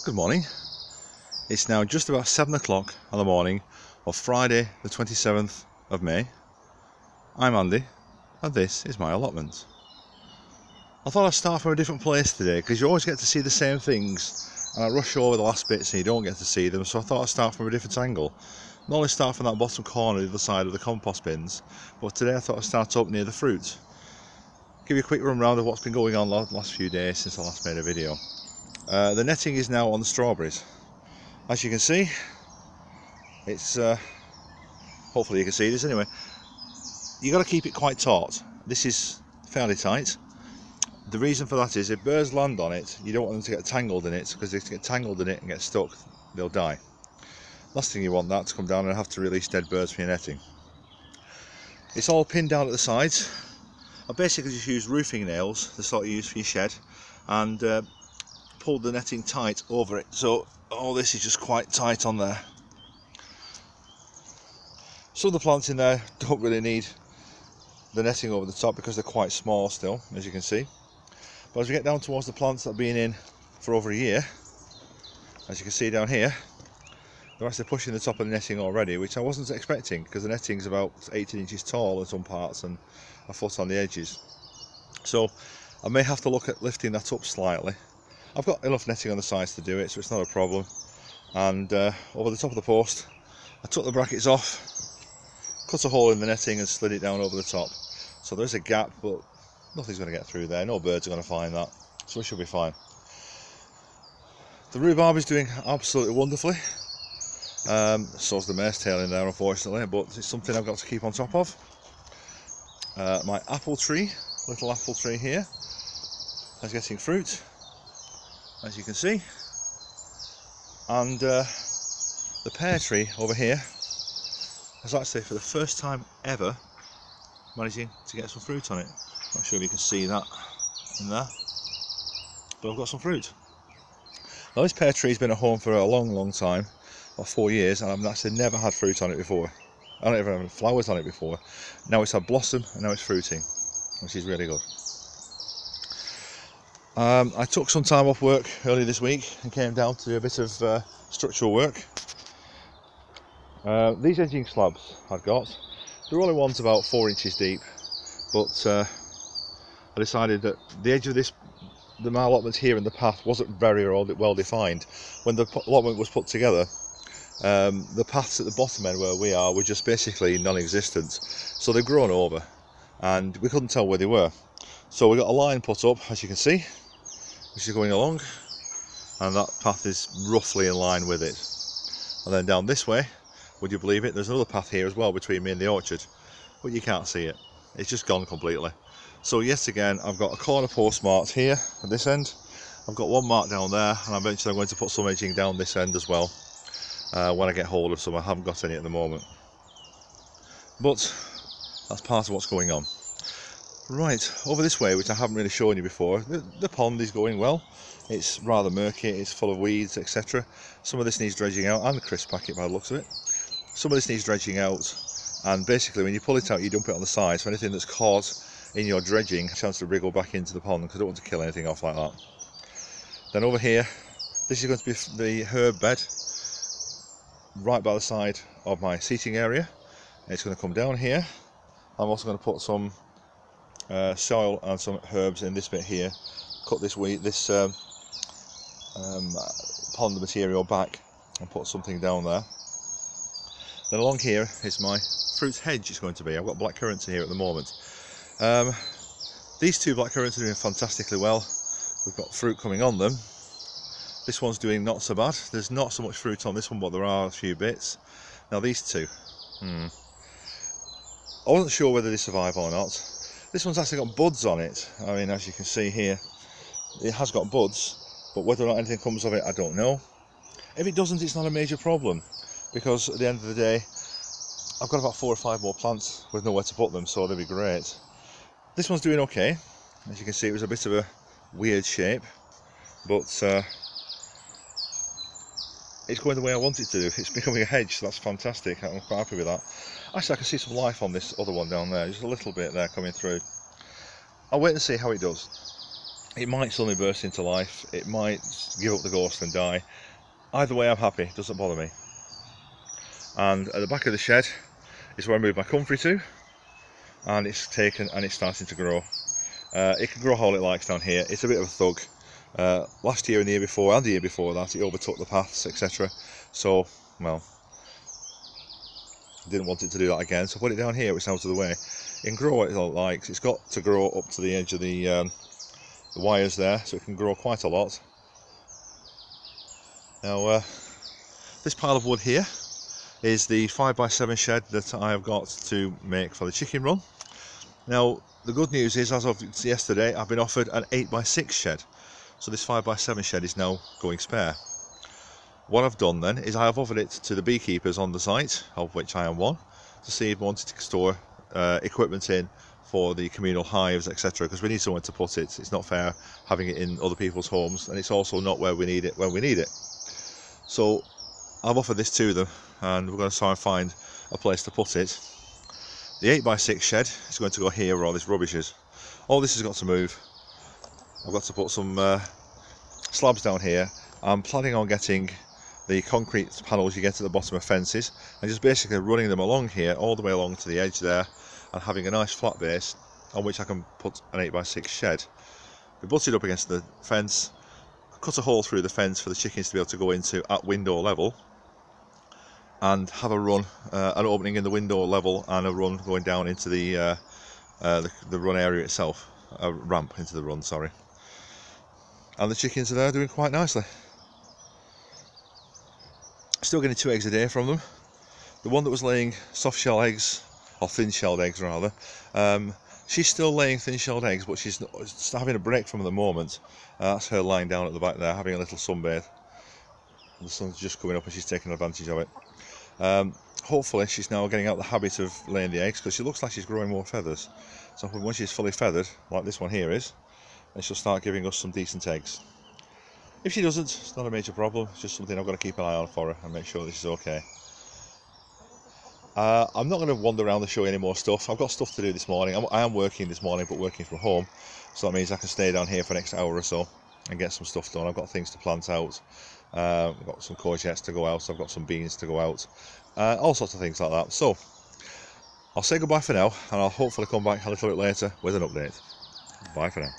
Good morning. It's now just about 7 o'clock on the morning of Friday the 27th of May. I'm Andy and this is my allotment. I thought I'd start from a different place today because you always get to see the same things and I rush over the last bits and you don't get to see them, so I thought I'd start from a different angle. Not only start from that bottom corner the other side of the compost bins, but today I thought I'd start up near the fruit. Give you a quick run round of what's been going on the last few days since I last made a video. The netting is now on the strawberries. As you can see, it's hopefully you can see this anyway. You got to keep it quite taut. This is fairly tight. The reason for that is if birds land on it, you don't want them to get tangled in it, because if they get tangled in it and get stuck, they'll die. Last thing you want that to come down and have to release dead birds from your netting. It's all pinned down at the sides. I basically just use roofing nails, the sort you use for your shed, and pulled the netting tight over it, so all this is just quite tight on there. Some of the plants in there don't really need the netting over the top because they're quite small still, as you can see. But as we get down towards the plants that have been in for over a year, as you can see down here, they're actually pushing the top of the netting already, which I wasn't expecting because the netting's about 18 inches tall in some parts and a foot on the edges. So I may have to look at lifting that up slightly. I've got enough netting on the sides to do it, so it's not a problem. And over the top of the post, I took the brackets off, cut a hole in the netting and slid it down over the top. So there's a gap, but nothing's going to get through there. No birds are going to find that, so we should be fine. The rhubarb is doing absolutely wonderfully. So's the mare's tail in there, unfortunately, but it's something I've got to keep on top of. My apple tree, little apple tree here, is getting fruit, as you can see, and the pear tree over here is actually for the first time ever managing to get some fruit on it. Not sure if you can see that in there, but I've got some fruit. Now this pear tree's been at home for a long time, about 4 years, and I've actually never had fruit on it before. I don't even have flowers on it before. Now it's had blossom and now it's fruiting, which is really good. I took some time off work earlier this week and came down to do a bit of structural work. These edging slabs I've got, they're only ones about 4 inches deep, but I decided that the edge of my allotment here in the path wasn't very well defined. When the allotment was put together, the paths at the bottom end where we are were just basically non-existent, so they've grown over and we couldn't tell where they were. So we got a line put up, as you can see, which is going along, and that path is roughly in line with it. And then down this way, would you believe it, there's another path here as well between me and the orchard, but you can't see it, it's just gone completely. So yet again, I've got a corner post marked here at this end, I've got one marked down there, and eventually I'm going to put some edging down this end as well when I get hold of some. I haven't got any at the moment, but that's part of what's going on. Right, over this way, which I haven't really shown you before, the pond is going well. It's rather murky, it's full of weeds, etc. Some of this needs dredging out, and the crisp packet by the looks of it. Some of this needs dredging out, and basically when you pull it out you dump it on the side, so anything that's caught in your dredging has a chance to wriggle back into the pond, because I don't want to kill anything off like that. Then over here, this is going to be the herb bed, right by the side of my seating area. It's going to come down here. I'm also going to put some soil and some herbs in this bit here, cut this pond material back and put something down there. Then along here is my fruit hedge. It's going to be, I've got black currants in here at the moment. These two black currants are doing fantastically well. We've got fruit coming on them. This one's doing not so bad. There's not so much fruit on this one, but there are a few bits. Now these two, I wasn't sure whether they survive or not. This one's actually got buds on it. I mean, as you can see here, it has got buds, but whether or not anything comes of it, I don't know. If it doesn't, it's not a major problem, because at the end of the day, I've got about 4 or 5 more plants with nowhere to put them, so they'll be great. This one's doing okay. As you can see, it was a bit of a weird shape, but it's going the way I want it to do. It's becoming a hedge, so that's fantastic. I'm quite happy with that. Actually, I can see some life on this other one down there, just a little bit there coming through. I'll wait and see how it does. It might suddenly burst into life, it might give up the ghost and die. Either way I'm happy, it doesn't bother me. And at the back of the shed is where I moved my comfrey to, and it's taken and it's starting to grow. It can grow all it likes down here. It's a bit of a thug. Last year and the year before and the year before that it overtook the paths, etc. So, well, didn't want it to do that again, so I put it down here, which is out of the way. It can grow what it likes. It's got to grow up to the edge of the wires there, so it can grow quite a lot. Now, this pile of wood here is the 5x7 shed that I have got to make for the chicken run. Now, the good news is, as of yesterday, I've been offered an 8x6 shed, so this 5x7 shed is now going spare. What I've done then is I have offered it to the beekeepers on the site, of which I am one, to see if they wanted to store equipment in for the communal hives, etc., because we need somewhere to put it. It's not fair having it in other people's homes, and it's also not where we need it when we need it. So I've offered this to them, and we're going to try and find a place to put it. The 8x6 shed is going to go here where all this rubbish is. All this has got to move. I've got to put some slabs down here. I'm planning on getting the concrete panels you get at the bottom of fences and just basically running them along here, all the way along to the edge there, and having a nice flat base on which I can put an 8x6 shed. We butt it up against the fence, cut a hole through the fence for the chickens to be able to go into at window level, and have a run, an opening in the window level and a run going down into the run area itself, a ramp into the run, sorry. And the chickens are there doing quite nicely. Still getting 2 eggs a day from them. The one that was laying soft shell eggs, or thin shelled eggs rather, she's still laying thin shelled eggs, but she's having a break from them at the moment. That's her lying down at the back there having a little sunbathe. The sun's just coming up and she's taking advantage of it. Hopefully she's now getting out the habit of laying the eggs, because she looks like she's growing more feathers. So when she's fully feathered, like this one here is, then she'll start giving us some decent eggs. If she doesn't, it's not a major problem, it's just something I've got to keep an eye on for her and make sure that she's okay. I'm not going to wander around the show any more stuff. I've got stuff to do this morning. I am working this morning, but working from home, so that means I can stay down here for the next hour or so and get some stuff done. I've got things to plant out, I've got some courgettes to go out, I've got some beans to go out, all sorts of things like that. So I'll say goodbye for now, and I'll hopefully come back a little bit later with an update. Bye for now.